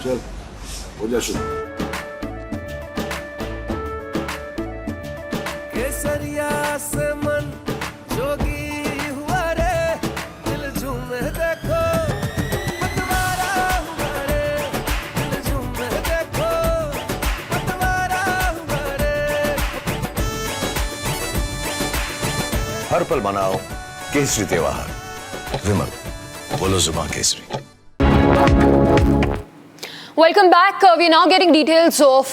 चल हो जा शुरू। केसरिया से मन जोगी हुआ रे, दिल झूमे देखो पतवारा हुआ रे, दिल झूमे देखो पतवारा हुआ रे। हर पल मनाओ केसरी त्योहार। विमल, बोलो जुबान Kesari. Welcome back. We are now getting details of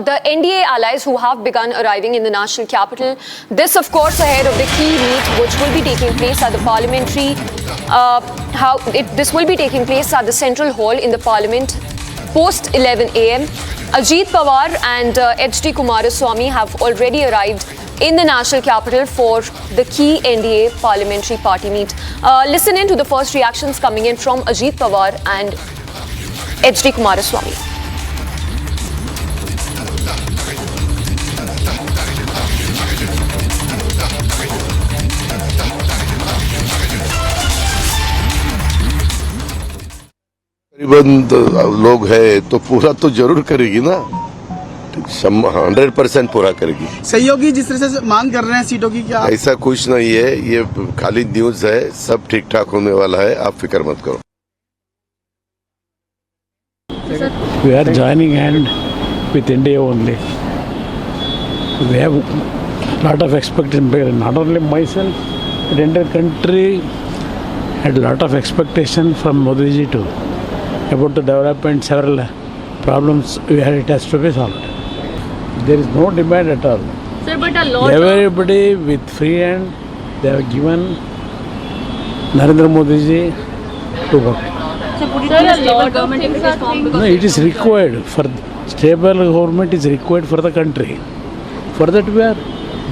the NDA allies who have begun arriving in the national capital. This, of course, ahead of the key meet which will be taking place at the parliamentary. This will be taking place at the Central Hall in the Parliament post 11 a.m. Ajit Pawar and H.D. Kumaraswamy have already arrived in the national capital for the key NDA parliamentary party meet. Listen in to the first reactions coming in from Ajit Pawar and H.D. Kumaraswamy. करीबन लोग है तो पूरा तो जरूर करेगी ना, 100% पूरा करेगी। सहयोगी जिस तरह से मांग कर रहे हैं सीटों की, क्या ऐसा कुछ नहीं है, ये खाली न्यूज है, सब ठीक ठाक होने वाला है, आप फिक्र मत करो। We are joining hand with India only. We have lot of expectation, not only myself, but entire country had lot of expectation from Modi ji too about the development. Several problems it has to be solved. There is no demand at all. Sir, but a lot Everybody with free hand, they have given Narendra Modi ji to work. Sir, a lot of things are formed No, it is required for stable government is required for the country. For that we are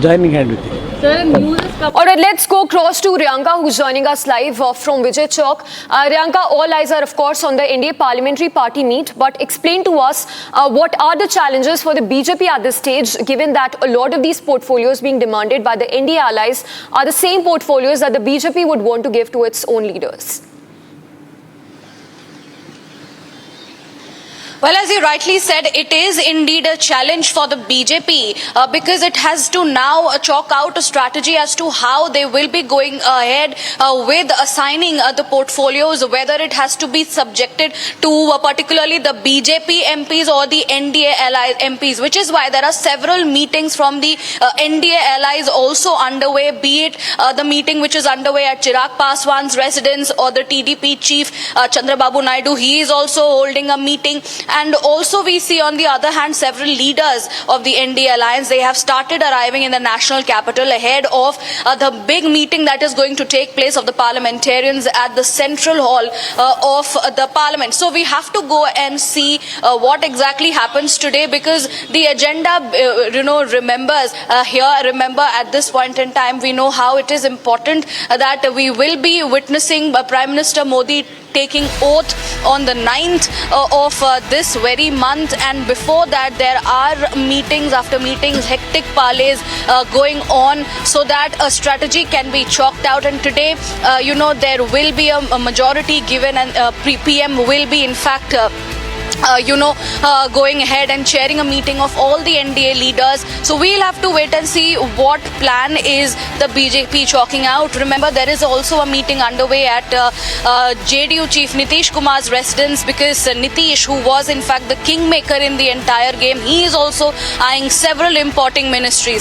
joining hand with it. Sir, news is All right, let's go across to Riyanka, who's joining us live from Vijay Chowk. Riyanka, all eyes are, of course, on the NDA parliamentary party meet. But explain to us what are the challenges for the BJP at this stage, given that a lot of these portfolios being demanded by the NDA allies are the same portfolios that the BJP would want to give to its own leaders. Well, as you rightly said, it is indeed a challenge for the BJP because it has to now chalk out a strategy as to how they will be going ahead with assigning the portfolios, whether it has to be subjected to particularly the BJP MPs or the NDA allies MPs, which is why there are several meetings from the NDA allies also underway, be it the meeting which is underway at Chirag Paswan's residence or the TDP chief Chandrababu Naidu. He is also holding a meeting. And also we see on the other hand several leaders of the NDA alliance, they have started arriving in the national capital ahead of the big meeting that is going to take place of the parliamentarians at the central hall of the parliament. So we have to go and see what exactly happens today, because the agenda, remember at this point in time, we know how it is important that we will be witnessing Prime Minister Modi taking oath on the 9th of this very month, and before that there are meetings after meetings, hectic parleys going on so that a strategy can be chalked out. And today there will be a majority given, and PM will be in fact going ahead and chairing a meeting of all the NDA leaders. So we'll have to wait and see what plan is the BJP chalking out. Remember, there is also a meeting underway at JDU chief Nitish Kumar's residence, because Nitish, who was in fact the kingmaker in the entire game, he is also eyeing several important ministries.